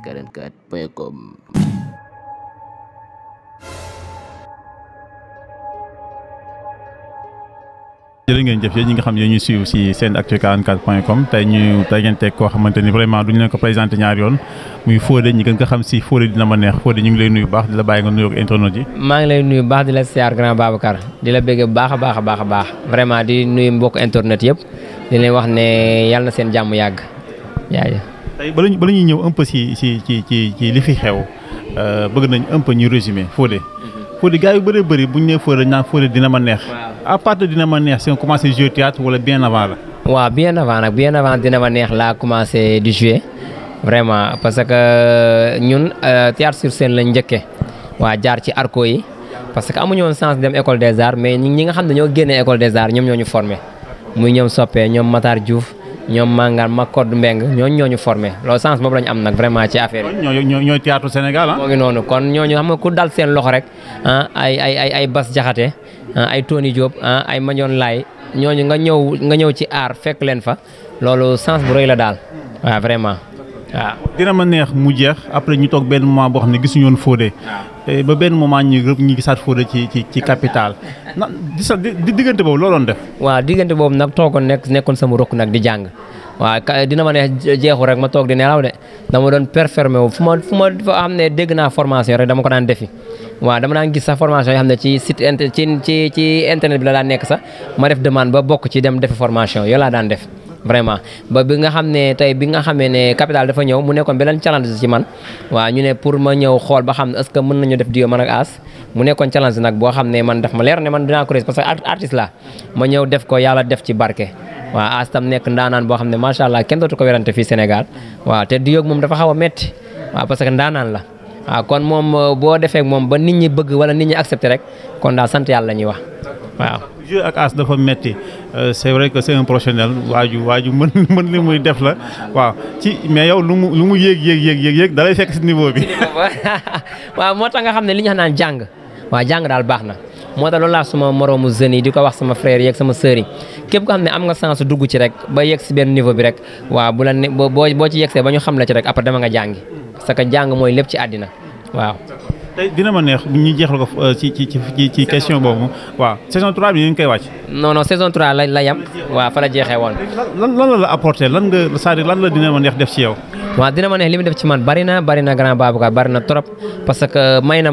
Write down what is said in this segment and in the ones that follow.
44.com. jërë ngeen jëf yéen ñi nga xam ne ñuy suivre ci seen actu 44.com tey ñu tey koo xamante ni vraiment duñu leen ko présenté ñaari yoon muy Fodé ñi gën ko xam ci Fodé dina ma neex Fodé ñu ngi lay nuyu baax di la bàyyi nga nuyoo ak internet yi. maa ngi lay nuyu baax di la siyaar grand Babacar di la bëgg bu baax a baax vraiment di nuyu mbokk internet yëpp di leen wax ne yàlla na seen jàmm yàgg jaajëf. tey bala ñuy ñëw un peu ci li fi xew bëgg nañ un peu ñu résumé Fodé. Fodé gars yu bëri bu ñu nee Fodé naan Fodé dina ma neex. à part de dina ma neex si on commencé jouer théâtre wala bien avant la. waaw bien avant dina ma neex laa commencé di jouer vraiment parce que ñun théâtre sur scène lañ njëkkee waa jaar ci arco yi parce que amuñu woon chance dem école des arts mais ñi nga xam ne ñoo génnee école des arts ñoom ñoo ñu formé muy ñoom Soppé ñoom Matar Diouf ñoom Mangal Makod Mbeng ñoo ñu formé loolu chance boobu la ñu am nag vraiment ci affaire yi. ñooy théâtre Sénégal ah. moo ngi noonu kon ñooñu xam nga ku dal seen loxo rek ay Bas Jaxate ay Tony Diop ay Mandione Laye ñooñu nga ñëw ci aar fekk leen fa loolu chance bu rëy la daal waaw vraiment waaw. dina ma neex mu jeex après ñu toog benn moment boo xam ne gisuñu woon Fodé ba benn moment ñu gisaat Fodé ci capital di diggante boobu loo doon def. waaw diggante boobu nag toogoon nekkoon sama rokk nag di jàng waaw dina ma neex jeexu rek ma toog di nelaw de dama doon performé wu fu ma xam ne dégg naa formation rek dama ko daan defi. waaw dama daan gis sax formation yoo xam ne ci site ci internet bi la daan nekk sax ma def demande ba bokk ci dem defi formation yoo laa daan def vraiment ba bi nga xam ne tey bi nga xamee ne capital dafa ñëw mu nekkoon beneen challenge ci man waaw ñu ne pour ma ñëw xool ba xam ne est-ce que mën nañu def duo man ak As mu nekkoon challenge nag boo xam ne man daf ma leer ne man dinaa ko réussir parce que artiste la ma ñëw def ko yàlla def ci barke waaw As tam nekk ndaanaan boo xam ne macha allah kenn dootu ko werante fii Sénégal waaw te duo moom dafa xaw a metti waaw parce que ndaanaan la waaw kon moom boo defee moom ba nit ñi bëgg wala nit ñi accepté rek kon daal sant yàlla la ñuy wax waaw. jeu ak As dafa metti c'est vrai que c'est un professionnel waaju mën li muy def la waaw mais yow lu mu yéeg da lay fekk ci niveau bi. waaw moo tax nga xam ne li ñu xam naan jàng waaw jàng daal baax na moo tax loolu laa suma moroomu jeunes yi di ko wax sama frère yeeg sama sœur yi képp ko xam ne am nga chance dugg ci rek ba yegg ci benn niveau bi rek waaw bu la ne boo ci yegsee ba ñu xam la ci rek après dama nga jàngi parce que jàng mooy lépp ci àddina waaw. tey dina ma neex ñu jeexal ko ci question boobu waaw saison 3 bi ñu koy wàcc. non saison 3 la yam waaw fa la jeexee woon. lan la apporté lan la dina ma neex def ci yow. waaw dina ma neex li mu def ci man bari na grand Babacar bari na trop parce que may na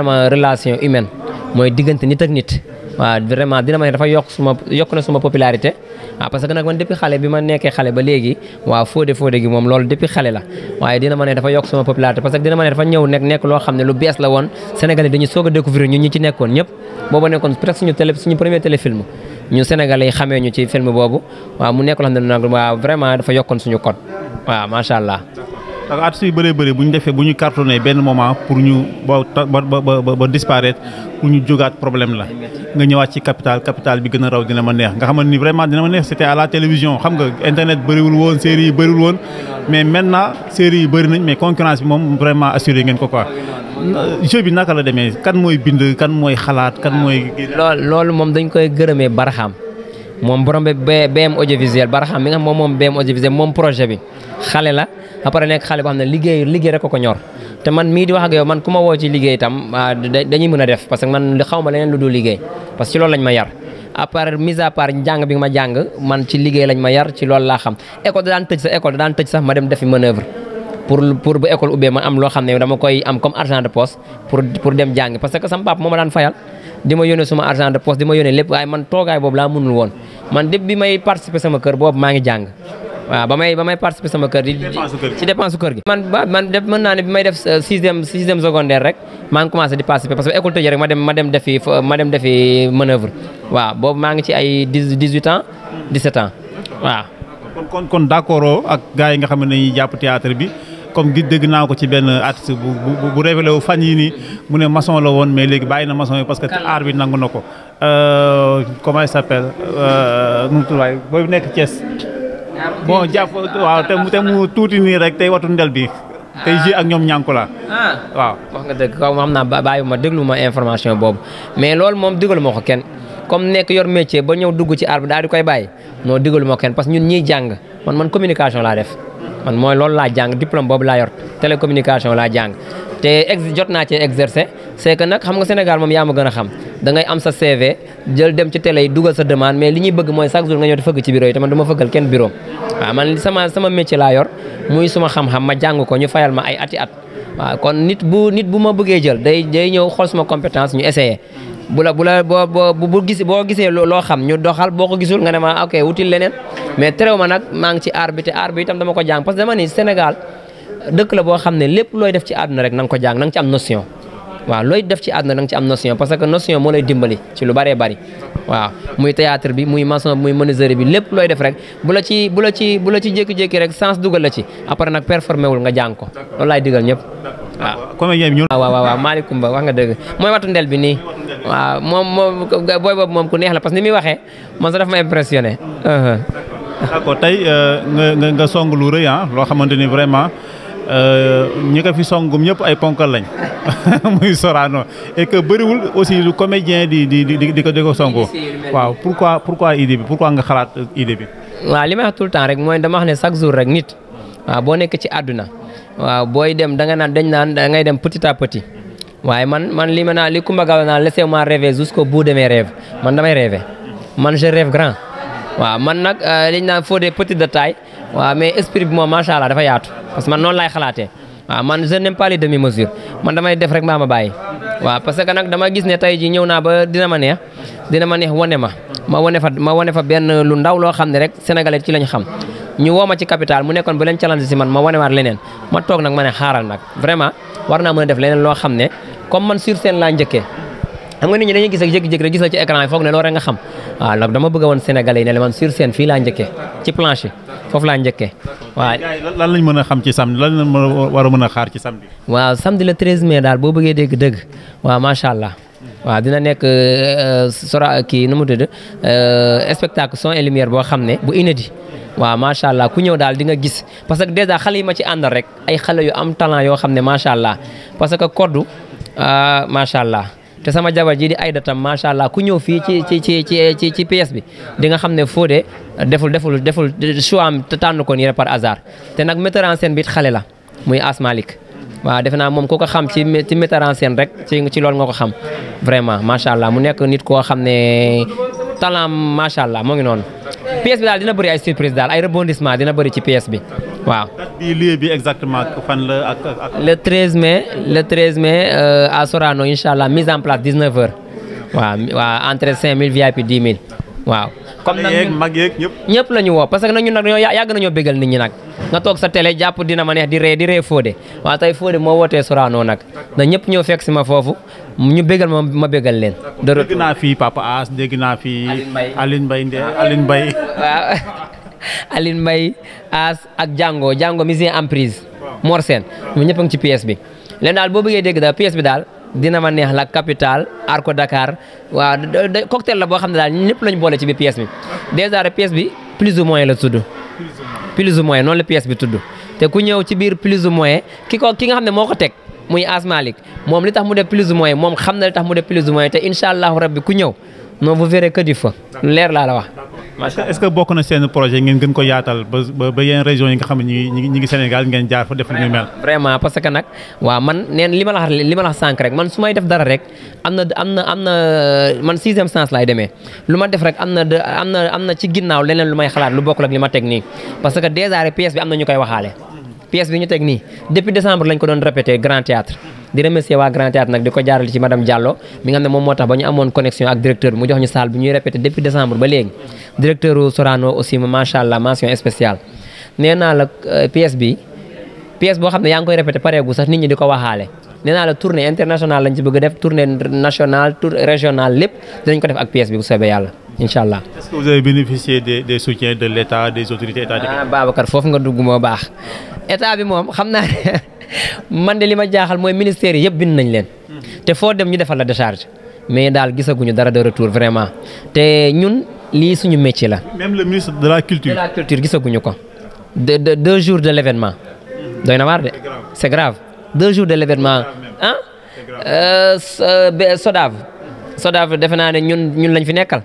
ma relation humaine mooy diggante nit ak nit. waaw vraiment dina ma ne dafa yokk na suma popularité waaw parce que nag man depuis xale bi ma nekkee xale ba léegi waaw Fodé gi moom loolu depuis xale la waaye dina ma ne dafa yokk suma popularité parce que dina ma ne dafa ñëw nekk loo xam ne lu bees la woon Sénégalais dañu soog a découvrir ñun ñi ci nekkoon ñëpp booba nekkoon presque suñu premier téléfilm ñu Sénégalais yi xamee ñu ci film boobu waaw mu nekk loo xam ne nag waaw vraiment dafa yokkoon suñu code waaw macha allah. parce que artistes yu bëri bu ñu cartonné benn moment pour ñu ba disparaître pour ñu jógaat problème la nga ñëwaat ci capital bi gën a raw dina ma neex nga xamante ni vraiment dina ma neex c'était à la télévision xam nga internet bëriwul woon séries yi bëriwul woon mais maintenant séries yi bëri nañ mais concurrence bi moom vraiment assuré ngeen ko quoi jeu bi naka la demee kan mooy bind kan mooy xalaat kan mooy. loolu moom dañ koy gërëmee Barham moom borom BM audiovisuel Barham mi nga xam moom BM audiovisuel moom projet bi xale la après nekk xale boo xam ne liggéey rek ko ñor te man mii di wax ak yow man ku ma woo ci liggéey itam dañuy mën a def parce que man xaw ma leneen lu dul liggéey parce que ci loolu lañ ma yar à part mise à part jàng bi nga ma jàng man ci liggéey lañ ma yar ci loolu laa xam école da daan tëj sax ma dem defi manœuvre pour bu école ubbee ma am loo xam ne dama koy am comme argent de poche pour dem jàng parce que sama papa moo ma daan fayal di ma yónnee suma argent de poche di ma yónnee lépp waaye man toogaay boobu laa mënul woon man depuis bi may participer sama kër boobu maa ngi jàng waaw ba may participer sama kër ci dépense kër gi man def mën naa ne bi may def sixième secondaire rek maa ngi commencé di participer parce que école tëjee rek ma dem defi manœuvre waaw boobu maa ngi ci ay 18 ans 17 ans waaw. kon d'accord ak gars yi nga xam ne dañuy jàpp théâtre bi comme dégg naa ko ci benn artiste bu révélé wu fan yii nii mu ne maçon la woon mais léegi bàyyi na maçon yi parce que art bi nangu na ko comment il s'appelle nu mu tudd waay booy nekk Thiès. bon jàpp waaw te mu tuuti nii rek tey watu ndel bi tey ji ak ñoom ñànku la waaw. wax nga dëgg kaw xam naa bàyyi ma déglu ma information boobu mais loolu moom digalu ma ko kenn comme nekk yor métier ba ñëw dugg ci art bi daal di koy bàyyi non digalu ma ko kenn parce que ñun ñiy jàng man communication laa def man mooy loolu laa jàng diplôme boobu laa yor télécommunication laa jàng te jot naa ci exercer c'est que nag xam nga Sénégal moom yaa ma gën a xam da ngay am sa CV jël dem ci télé yi dugal sa demande mais li ñuy bëgg mooy chaque jour nga ñëw di fëgg ci bureau yi te man du ma fëggal kenn bureau waaw man sama métier laa yor muy suma xam-xam ma jàng ko ñu fayal ma ay ati at waaw kon nit bu ma bëggee jël day ñëw xool suma compétence ñu essayer boo gisee loo xam ñu doxal boo ko gisul nga ne ma ok wutil leneen mais terew ma nag maa ngi ci aar bi te aar bi itam dama ko jàng parce que dama ni Sénégal dëkk la boo xam ne lépp looy def ci àdduna rek na nga ko jàng na nga ci am notion waaw looy def ci àdduna na nga ci am notion parce que notion moo lay dimbali ci lu bëree bëri waaw muy théâtre bi muy maçon muy menuiserie bi lépp looy def rek bu la ci jékki-jékki rek sens dugal la ci après nag performé wul nga jàng ko loolu laay digal ñëpp waaw maaleykum ba wax nga dëgg mooy watu ndel bi nii waaw moom booy boobu moom ku neex la parce que ni muy waxee man sax daf ma impressionné d'accord tey nga song lu rëy loo xamante ni vraiment ñi ko fi songum ñëpp ay ponkal lañ muy Sorano et que bëriwul aussi lu comédien di ko songo waaw pourquoi idée bi pourquoi nga xalaat idée bi. waaw li may wax tout le temps rek mooy dama wax ne chaque jour rek nit waaw boo nekk ci àdduna waaw booy dem da ngay dem petit à petit waaye man li Coumba Gawlo naan laissez-moi rêver jusqu'au bout de mes rêves man damay rêver man je rêve grand waaw man nag liñ naan faut des petits détails waaw mais esprit bi moom macha allah dafa yaatu parce que man noonu laay xalaatee waaw man je n'aime pas les demi-mesures man damay def rek mbaa ma bàyyi waaw parce que nag dama gis ne tey ji ñëw naa ba dina ma neex wane ma wane fa benn lu ndaw loo xam ne rek sénégalais ci lañ xam ñu woo ma ci capital mu nekkoon ba leen challenge si man ma wane waat leneen ma toog nag ma ne xaaral nag vraiment war naa mën a def leneen loo xam ne comme man sur scène laa njëkkee xam nga nit ñi dañuy gis ak jékki-jékki rek gis la ci écran yi foog ne loolu rek nga xam waaw nag dama bëgg a woon sénégalais yi ne la man sur scène fii laa njëkkee ci planche foofu laa njëkkee waaw. lan lañ mën a xam ci samedi lan lañ war a mën a xaar ci samedi. waaw samedi le 13 mai daal boo bëggee dégg dëgg waaw macha allah waaw dina nekk nu mu tudd spectacle son et lumière boo xam ne bu inédit waaw macha allah ku ñëw daal di nga gis parce que déjà xale yi ma ci àndal rek ay xale yu am talent yoo xam ne macha allah parce que koddu macha allah te sama jabar ji di Aïda tam macha allah ku ñëw fii ci pièce bi di nga xam ne Fodé deful choix am te tànn ko nii rek par hasard te nag metteur en scène bi xale la muy Asmalik waaw defe naa moom ku ko xam ci metteur en scène rek ci loolu nga ko xam vraiment macha allah mu nekk nit koo xam ne talent macha allah moo ngi noonu. pièce bi daal dina bëri ay surprise daal ay rebondissement dina bëri ci pièce bi waaw. date bi lieu bi exactement fan la ak. le 13 mai à Sorano incha allah mise en place 19h waaw entrée 5000 VIP 10 000 waaw. comme nag mag yeeg ñëpp la ñu woo parce que nag ñun nag yàgg nañoo bégal nit ñi nag nga toog sa télé jàpp dina ma neex di ree Fodé waaw tey Fodé moo wootee Sorano nag na ñëpp ñëw fekk si ma foofu ñu bégal ma bégal leen. dégg naa fi Papa As dégg naa fi. Aline Mbaye waaw Aline Mbaye As ak Django musicien en prise Mor Sène ñu ñëpp a ngi ci pièce bi leen daal boo bëggee dégg daal pièce bi daal dina ma neex la capitale Arco Dakar waaw cocktail la boo xam ne daal ñëpp lañu boole ci biir pièce bi déjà rek pièce bi plus ou moins la tudd plus ou moins noonu la pièce bi tudd te ku ñëw ci biir plus ou moins ki nga xam ne moo ko teg muy Asmalik moom li tax mu def plus ou moins moom xam na li tax mu def plus ou moins te incha allahu rabbi ku ñëw non vous verrez que du feu leer laa la wax. est-ce que bokk na seen projet ngeen gën ko yaatal ba yenn régions yi nga xam ne ñi ngi Sénégal ngeen jaar fa def lu muy mel. vraiment parce que nag waaw man neen li ma la wax sànq rek man su may def dara rek am na man sixième sens laay demee lu ma def rek am na ci ginnaaw leneen lu may xalaat lu bokkul ak li ma teg nii parce que déjà rek pièce bi am na ñu koy waxaale. pièce bi ñu teg nii depuis décembre lañ ko doon répété Grand Théâtre di remercier waa Grand Théâtre nag di ko jaarale ci madame Diallo mi nga xam ne moom moo tax ba ñu amoon connexion ak directeur bi mu jox ñu salle bi ñuy répété depuis décembre ba léegi directeur Sorano aussi macha allah mention spéciale nee naa la pièce boo xam ne yaa ngi koy répété pareegu sax nit ñi di ko waxaale nee naa la tournée internationale lañ ci bëgg a def tournée nationale tour régionale lépp dinañ ko def ak pièce bi bu soobee yàlla incha allah. est-ce que vous avez bénéficié des soutiens de l'État des autorités étatiques. Babacar foofu nga dugg moo baax état bi moom xam naa ne man de li ma jaaxal mooy ministère yi yëpp bind nañ leen te foo dem ñu defal la décharge mais daal gisaguñu dara de retour vraiment te ñun lii suñu métier la. même le ministre de la culture. gisaguñu ko. 2 jours de l'événement. doy na waar de c'est grave 2 jours de l'événement SODAV defe naa ne ñun lañ fi nekkal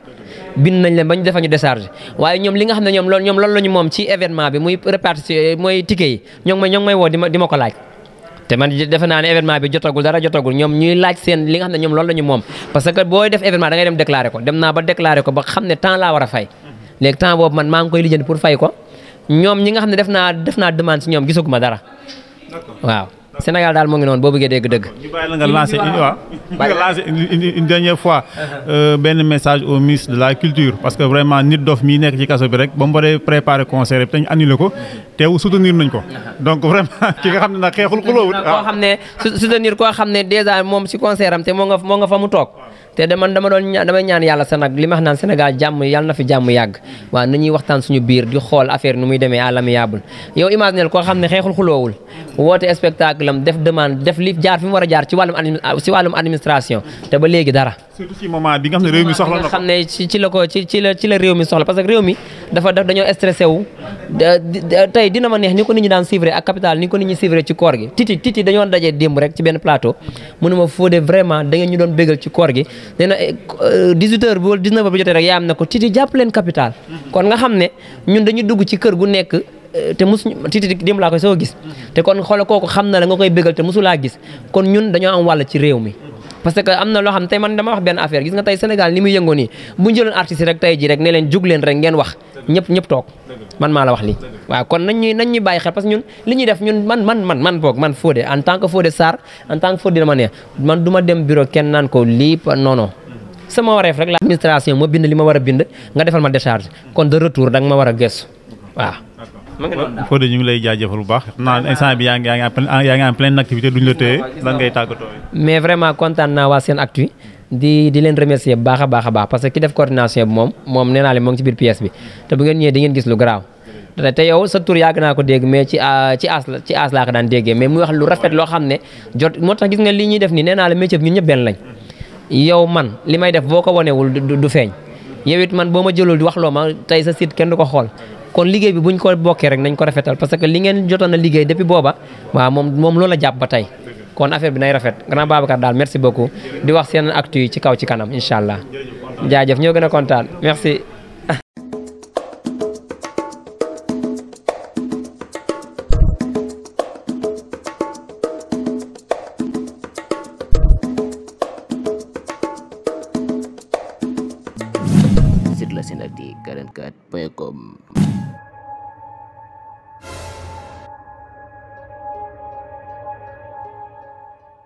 bind nañ leen ba ñu defal ñu décharge waaye ñoom li nga xam ne ñoom loolu la ñu moom ci événement bi muy répartition mooy ticket yi ñoo ngi may woo di ma ko laaj te man defe naa ne événement bi jotagul dara jotagul ñoom ñuy laaj seen li nga xam ne ñoom loolu la ñu moom parce que booy def événement da ngay dem déclarer ko dem naa ba déclarer ko ba xam ne temps laa war a fay léegi temps boobu man maa ngi koy lijjanti pour fay ko ñoom ñi nga xam ne def naa demande si ñoom gisaguma dara waaw Sénégal daal moo ngi noonu boo bëggee dégg-dëgg. ñu bàyyi la nga lancer une dernière fois benn message au ministre de la culture parce que vraiment nit dof mii nekk ci kaso bi rek ba mu waree préparer concert bi te ñu annulé ko teewu soutenir nañ ko donc vraiment ki nga xam ne nag xeexul xuloowul. koo xam ne soutenir koo xam ne déjà moom si concert am te moo nga fa mu toog. te damay ñaan yàlla sa nag li ma wax naan Sénégal jàmm yàlla na fi jàmm yàgg waaw nañuy waxtaan suñu biir di xool affaire nu muy demee à l'amiable yow imaginel koo xam ne xeexul xuloowul woote spectacle am def demande def li jaar fi mu war a jaar ci wàllum administration te ba léegi dara. surtout ci moment bi nga xam ne réew mi soxla na ko xam ne ci la réew mi soxla parce que réew mi dañoo stressé wu tey dina ma neex ni ko nit ñi daan suivre ak capital ni ko nit ñi suivre ci koor gi titi dañoo dajee démb rek ci benn plateau mu ne ma Fodé vraiment da ngeen ñu doon bégal ci koor gi nee na 18h bu 19h bu jotee rek yaa am na ko titi jàpp leen capital kon nga xam ne ñun dañuy dugg ci kër gu nekk te musuñu titi démb laa koy soo gis te kon xoolal kooku xam na la nga koy bégal te musu laa gis kon ñun dañoo am wàll ci réew mi parce que am na loo xam ne tey man dama wax benn affaire gis nga tey Sénégal ni muy yëngoo nii bu ñu jëloon artistes rek tey ji rek ne leen jug leen rek ngeen wax ñëpp toog man maa la wax lii waaw kon nañ ñuy bàyyi xel parce que ñun li ñuy def ñun man Fodé en tant que Fodé Sarr en tant que Fodé dama ne man du ma dem bureau kenn naan ko lii non sama wareef rek la administration moo bind li ma war a bind nga defal ma décharge kon de retour da nga ma war a gëstu waaw Fodé ñu ngi lay jaajëfal bu baax xam naa instant bi yaa ngi en pleine activité duñu la téye lan ngay tàggatoo mais vraiment kontaan naa waa seen actu di leen remercier bu baax a baax parce que ki def coordination bi moom nee naa leen moo ngi ci biir pièce bi te bu ngeen ñëwee di ngeen gis lu garaaw te yow sa tur yàgg naa ko dégg mais ci aas laa ko daan déggee mais muy wax lu rafet loo xam ne moo tax gis nga li ñuy def nii nee naa la métier bi ñun ñëpp benn lañ yow man li may def boo ko wanewul du feeñ yow it man boo ma jëlul di wax loo ma tey sa site kenn du ko xool kon liggéey bi buñ ko bokkee rek nañ ko rafetal parce que li ngeen jotoon a liggéey depuis booba waaw moom loolu la jàpp ba tey kon affaire bi nay rafet grand Babacar daal merci beaucoup di wax seen actu yi ci kaw ci kanam incha allah jaajëf ñoo gën a kontaan merci. Site la Senactu 44.com